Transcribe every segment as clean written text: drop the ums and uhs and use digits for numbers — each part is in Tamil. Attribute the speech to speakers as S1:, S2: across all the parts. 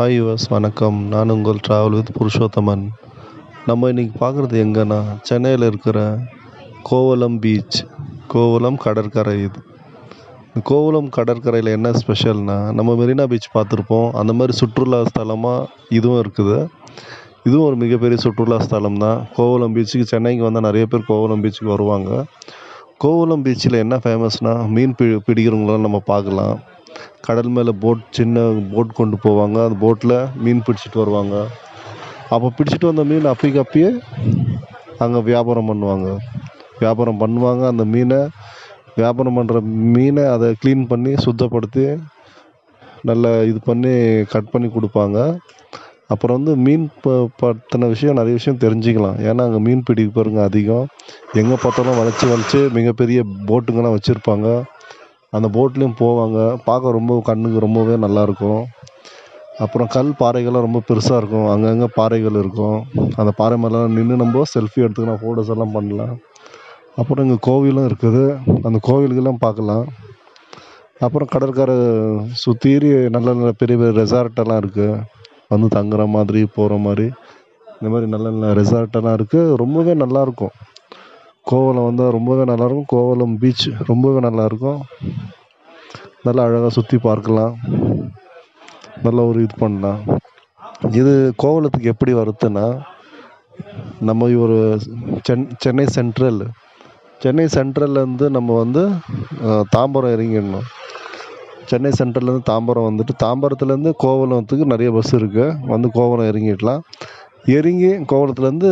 S1: ஹாய் யுவர்ஸ் வணக்கம். நான் உங்கள் ட்ராவல் வித் புருஷோத்தமன். நம்ம இன்றைக்கி பார்க்குறது எங்கன்னா சென்னையில் இருக்கிற கோவளம் பீச். கோவளம் கடற்கரை இது. இந்த கோவளம் கடற்கரையில் என்ன ஸ்பெஷல்னால், நம்ம மெரினா பீச் பார்த்துருப்போம். அந்த மாதிரி சுற்றுலா ஸ்தலமாக இதுவும் இருக்குது. இதுவும் ஒரு மிகப்பெரிய சுற்றுலா ஸ்தலம் தான். கோவளம் பீச்சுக்கு சென்னைக்கு வந்தால் நிறைய பேர் கோவளம் பீச்சுக்கு வருவாங்க. கோவளம் பீச்சில் என்ன ஃபேமஸ்னால், மீன் பிடிக்கிறவங்களாம் நம்ம பார்க்கலாம். கடல் மேலே சின்ன போட் கொண்டு போவாங்க. அந்த போட்டில் மீன் பிடிச்சிட்டு வருவாங்க. அப்போ பிடிச்சிட்டு வந்த மீன் அப்பயே அங்கே வியாபாரம் பண்ணுவாங்க. அந்த மீனை வியாபாரம் பண்ணுற மீனை அதை க்ளீன் பண்ணி சுத்தப்படுத்தி நல்லா இது பண்ணி கட் பண்ணி கொடுப்பாங்க. அப்புறம் மீன் பற்றின விஷயம் நிறைய விஷயம் தெரிஞ்சுக்கலாம். ஏன்னா அங்கே மீன் பிடிப்பவருங்க அதிகம். எங்கே பார்த்தாலும் வளைச்சி மிகப்பெரிய போட்டுங்கெல்லாம் வச்சுருப்பாங்க. அந்த போட்லேயும் போவாங்க. பார்க்க கண்ணுக்கு ரொம்பவே நல்லாயிருக்கும். அப்புறம் பாறைகள்லாம் ரொம்ப பெருசாக இருக்கும். அங்கங்கே பாறைகள் இருக்கும். அந்த பாறை மேலாம் நின்று நம்ம செல்ஃபி எடுத்துக்கலாம், ஃபோட்டோஸ் எல்லாம் பண்ணலாம். அப்புறம் இங்கே கோவிலும் இருக்குது. அந்த கோவிலுக்கெல்லாம் பார்க்கலாம். அப்புறம் கடற்கரை சுற்றி நல்ல நல்ல பெரிய பெரிய ரெசார்ட்டெல்லாம் இருக்குது. தங்குற மாதிரி போகிற மாதிரி இந்த மாதிரி நல்ல நல்ல ரெசார்ட்டெல்லாம் இருக்குது. ரொம்பவே நல்லாயிருக்கும். கோவளம் வந்தால் ரொம்பவே நல்லாயிருக்கும். கோவளம் பீச் ரொம்பவே நல்லாயிருக்கும். நல்லா அழகாக சுற்றி பார்க்கலாம். நல்லா ஒரு இது பண்ணலாம். இது கோவளத்துக்கு எப்படி வருதுன்னா, நம்ம ஒரு சென்னை சென்ட்ரல்லேருந்து நம்ம தாம்பரம் இறங்கிடணும். சென்னை சென்ட்ரல்லேருந்து தாம்பரம் வந்துட்டு, தாம்பரத்துலேருந்து கோவளத்துக்கு நிறைய பஸ் இருக்குது. கோவளம் இறங்கிடலாம். இறங்கி கோவளத்துலேருந்து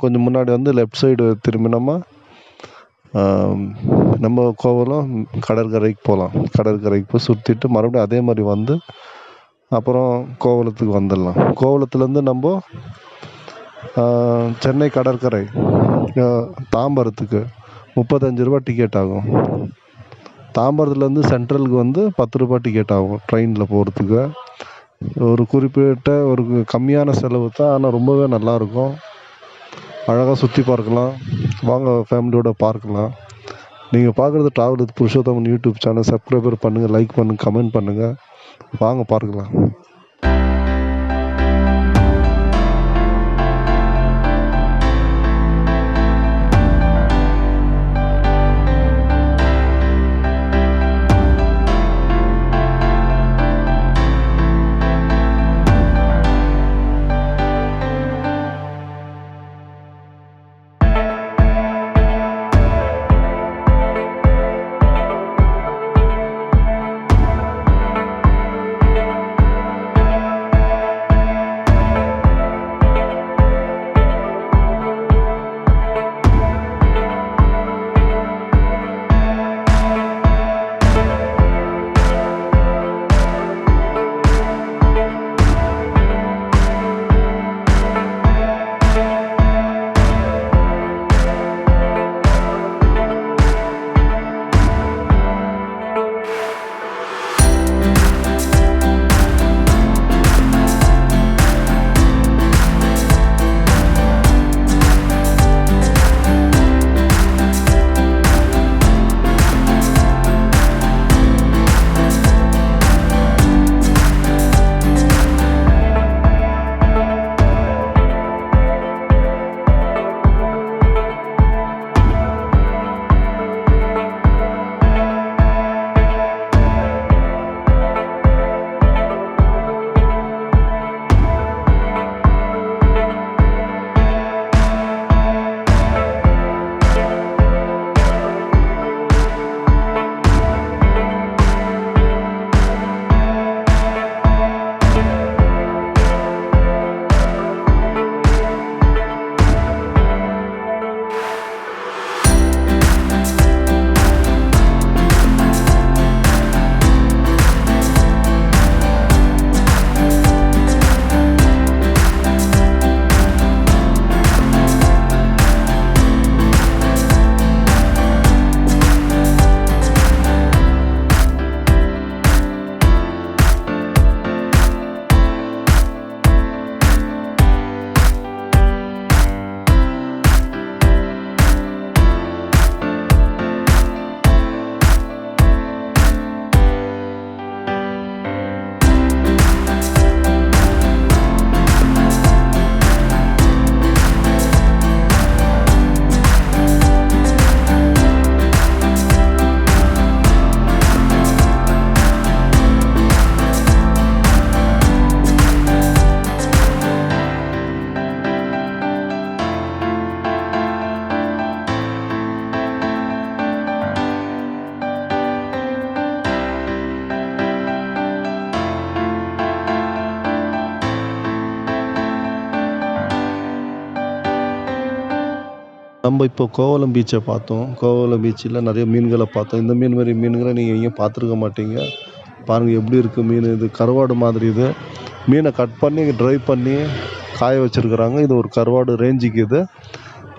S1: கொஞ்சம் முன்னாடி லெஃப்ட் சைடு திரும்பினோமா நம்ம கோவளம் கடற்கரைக்கு போகலாம். கடற்கரைக்கு போய் சுற்றிட்டு மறுபடியும் அதே மாதிரி அப்புறம் கோவளத்துக்கு வந்துடலாம். கோவளத்துலேருந்து நம்ம சென்னை கடற்கரை தாம்பரத்துக்கு 35 ரூபா டிக்கெட் ஆகும். தாம்பரத்துலேருந்து சென்ட்ரலுக்கு 10 ரூபா டிக்கெட் ஆகும் ட்ரெயினில் போகிறதுக்கு. ஒரு குறிப்பிட்ட ஒரு கம்மியான செலவு தான், ஆனால் ரொம்பவே நல்லாயிருக்கும். அழகாக சுற்றி பார்க்கலாம். வாங்க ஃபேமிலியோடு பார்க்கலாம். நீங்கள் பார்க்குறது travel with Purushothaman YouTube channel. Subscriber பண்ணுங்கள், லைக் பண்ணுங்கள், கமெண்ட் பண்ணுங்கள். வாங்க பார்க்கலாம். நம்ம இப்போ கோவளம் பீச்சை பார்த்தோம். கோவளம் பீச்சில் நிறைய மீன்களை பார்த்தோம். இந்த மீன் மாரி மீன்களை நீங்கள் எங்கேயும் பார்த்துருக்க மாட்டீங்க. பாருங்கள் எப்படி இருக்குது மீன். இது கருவாடு மாதிரி இது. மீனை கட் பண்ணி ட்ரை பண்ணி காய வச்சுருக்குறாங்க. இது ஒரு கருவாடு ரேஞ்சுக்கு இது.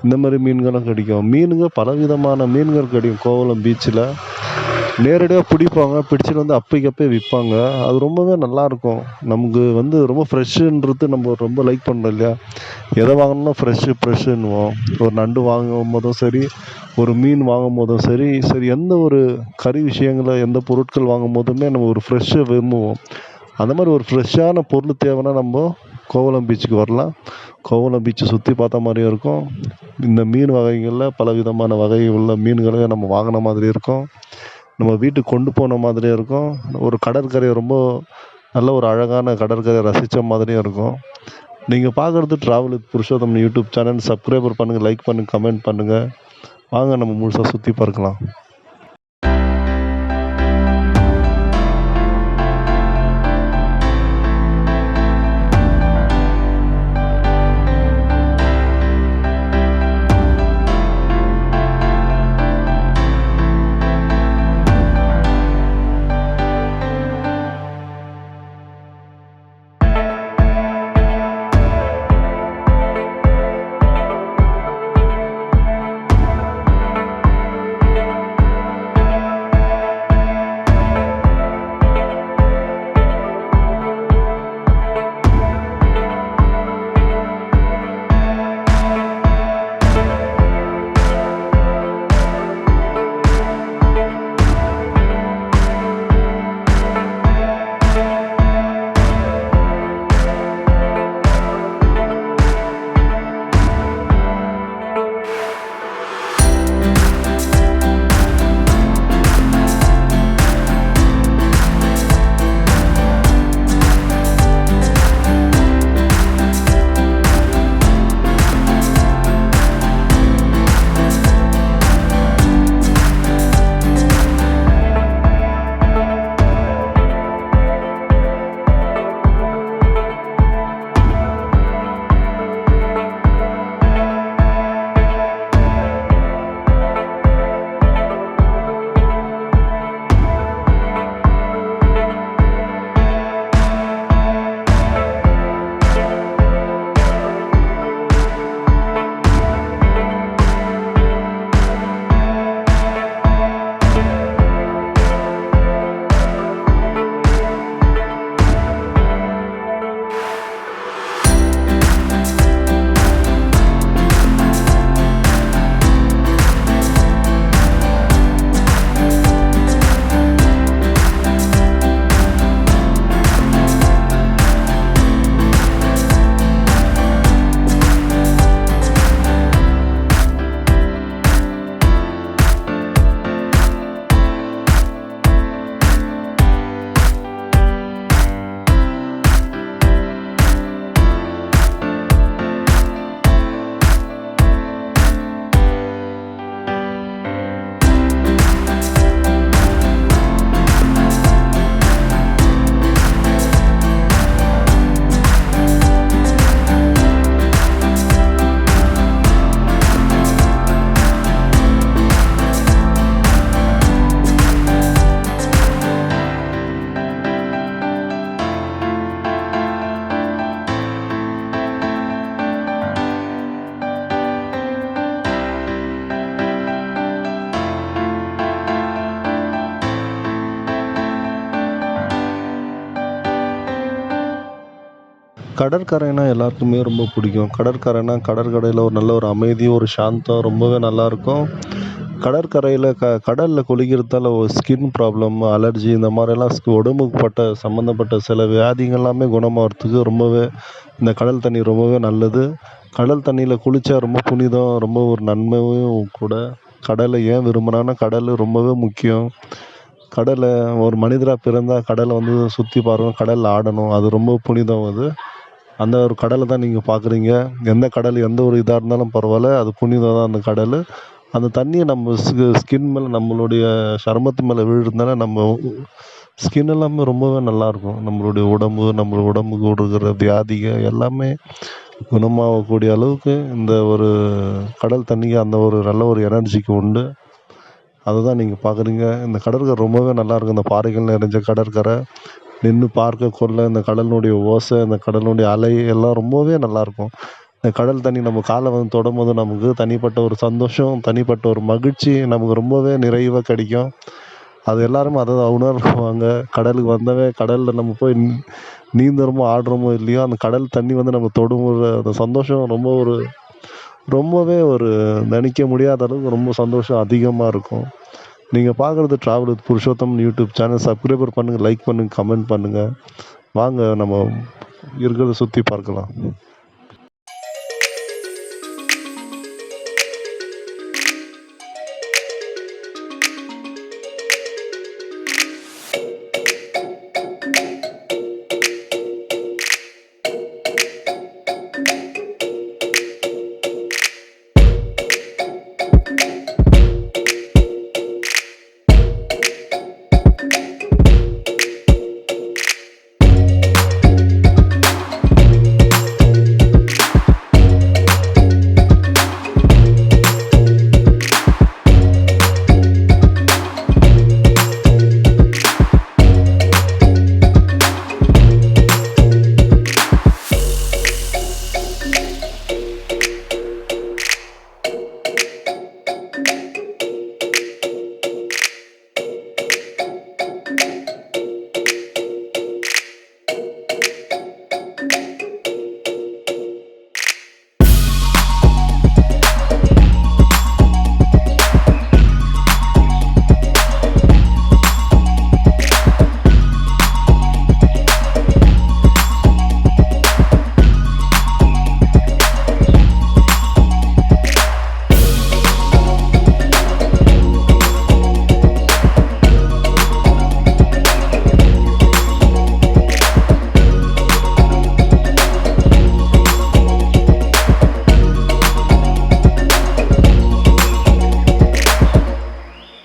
S1: இந்த மாதிரி மீன்களும் கிடைக்கும். மீனுங்க பலவிதமான மீன்கள் கிடைக்கும் கோவளம் பீச்சில். நேரடியாக பிடிப்பாங்க. பிடிச்சிட்டு வந்து அப்பைக்கப்பே விற்பாங்க. அது ரொம்பவே நல்லாயிருக்கும். நமக்கு வந்து ரொம்ப ஃப்ரெஷ்ஷுன்றது நம்ம ரொம்ப லைக் பண்ணுறோம் இல்லையா? எதை வாங்கினா ஃப்ரெஷ்ஷுன்னுவோம். ஒரு நண்டு வாங்கும் போதும் சரி, ஒரு மீன் வாங்கும் போதும் சரி, சரி எந்த ஒரு கறி விஷயங்களை எந்த பொருட்கள் வாங்கும் போதுமே நம்ம ஒரு ஃப்ரெஷ்ஷை விரும்புவோம். அந்த மாதிரி ஒரு ஃப்ரெஷ்ஷான பொருள் தேவைன்னா நம்ம கோவளம் பீச்சுக்கு வரலாம். கோவளம் பீச்சை சுற்றி பார்த்த மாதிரியும் இருக்கும். இந்த மீன் வகைகளில் பல விதமான வகை உள்ள மீன்களை நம்ம வாங்கின மாதிரி இருக்கும். நம்ம வீட்டுக்கு கொண்டு போன மாதிரியும் இருக்கும். ஒரு கடற்கரை ரொம்ப நல்ல ஒரு அழகான கடற்கரை ரசித்த மாதிரியும் இருக்கும். நீங்கள் பார்க்குறது travel with Purushothaman YouTube channel. Subscriber பண்ணுங்கள், லைக் பண்ணுங்கள், கமெண்ட் பண்ணுங்கள். வாங்க நம்ம முழுசாக சுற்றி பார்க்கலாம். கடற்கரைனா எல்லாருக்குமே ரொம்ப பிடிக்கும். கடற்கரைனா கடற்கரையில் ஒரு நல்ல ஒரு அமைதி, ஒரு சாந்தம் ரொம்பவே நல்லாயிருக்கும். கடற்கரையில் கடலில் குளிக்கிறதால ஒரு ஸ்கின் ப்ராப்ளம், அலர்ஜி இந்த மாதிரிலாம் உடம்புக்கு சம்மந்தப்பட்ட சில வியாதிகள் எல்லாமே குணமாகறதுக்கு ரொம்பவே இந்த கடல் தண்ணி ரொம்பவே நல்லது. கடல் தண்ணியில் குளித்தா ரொம்ப புனிதம், ரொம்ப ஒரு நன்மையும் கூட. கடலை ஏன் விரும்பினான்னா கடல் ரொம்பவே முக்கியம். கடலை ஒரு மனிதராக பிறந்தால் கடலை வந்து சுற்றி பாருங்கள், கடலில் ஆடணும். அது ரொம்ப புனிதம் அது. அந்த ஒரு கடலை தான் நீங்கள் பார்க்குறீங்க. எந்த கடல் எந்த ஒரு இதாக இருந்தாலும் பரவாயில்ல, அது புனிதம் தான் அந்த கடல். அந்த தண்ணியை நம்ம ஸ்கின் மேலே நம்மளுடைய சருமத்து மேலே விழுறதுனால நம்ம ஸ்கின் எல்லாமே ரொம்பவே நல்லாயிருக்கும். நம்மளுடைய உடம்புக்கு கொடுக்குற வியாதிகள் எல்லாமே குணமாகக்கூடிய அளவுக்கு இந்த ஒரு கடல் தண்ணிக்கு அந்த ஒரு நல்ல ஒரு எனர்ஜிக்கு உண்டு. அதை தான் நீங்கள் பார்க்குறீங்க. இந்த கடற்கரை ரொம்பவே நல்லாயிருக்கும். இந்த பாறைகள் நிறைஞ்ச கடற்கரை நின்று பார்க்க கொள்ள இந்த கடலினுடைய ஓசை, இந்த கடலினுடைய அலை எல்லாம் ரொம்பவே நல்லாயிருக்கும். இந்த கடல் தண்ணி நம்ம காலை வந்து தொடும்போது நமக்கு தனிப்பட்ட ஒரு சந்தோஷம், தனிப்பட்ட ஒரு மகிழ்ச்சி நமக்கு ரொம்பவே நிறைவாக கிடைக்கும். அது எல்லாருமே அதை தான் உணருவாங்க. கடலுக்கு வந்தவன் கடலில் நம்ம போய் நீந்துறோமோ ஆடுறோமோ இல்லையோ, அந்த கடல் தண்ணி வந்து நம்ம தொடும்போது அந்த சந்தோஷம் ரொம்பவே ஒரு நினைக்க முடியாத அளவுக்கு ரொம்ப சந்தோஷம் அதிகமாக இருக்கும். நீங்கள் பார்க்குறது travel with Purushottam YouTube channel. Subscriber பண்ணுங்கள், லைக் பண்ணுங்கள், கமெண்ட் பண்ணுங்கள். வாங்க நம்ம இருக்கிறத சுற்றி பார்க்கலாம்.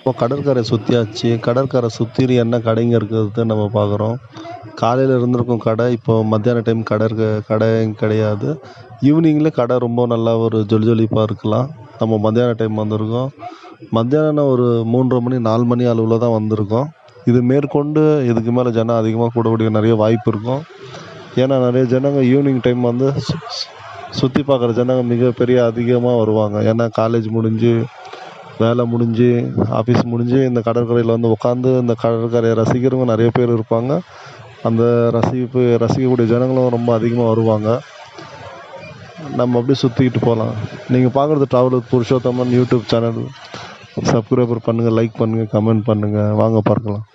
S1: இப்போ கடற்கரை சுற்றியாச்சு. கடற்கரை சுற்றி என்ன கடைங்க இருக்கிறது நம்ம பார்க்குறோம். காலையில் இருந்திருக்கும் கடை, இப்போ மத்தியான டைம் கடை கிடையாது. ஈவினிங்கில் கடை ரொம்ப நல்லா ஒரு ஜொலிப்பாக இருக்கலாம். நம்ம மத்தியான டைம் வந்திருக்கோம். மத்தியானம் ஒரு 3:30 மணி 4 மணி அளவில் தான் வந்திருக்கோம். இது மேற்கொண்டு இதுக்கு மேலே ஜனம் அதிகமாக கூடக்கூடிய நிறைய வாய்ப்பு இருக்கும். ஏன்னா நிறைய ஜனங்க ஈவினிங் டைம் வந்து சுற்றி பார்க்குற ஜனங்க மிகப்பெரிய அதிகமாக வருவாங்க. ஏன்னா காலேஜ் முடிஞ்சு, வேலை முடிஞ்சு, ஆஃபீஸ் முடிஞ்சு இந்த கடற்கரையில் வந்து உட்காந்து இந்த கடற்கரையை ரசிக்கிறவங்க நிறைய பேர் இருப்பாங்க. அந்த ரசிக்கக்கூடிய ஜனங்களும் ரொம்ப அதிகமாக வருவாங்க. நம்ம அப்படியே சுற்றிக்கிட்டு போகலாம். நீங்கள் பார்க்குறது travel with Purushothaman YouTube channel. Subscriber பண்ணுங்கள், லைக் பண்ணுங்கள், கமெண்ட் பண்ணுங்கள். வாங்க பார்க்கலாம்.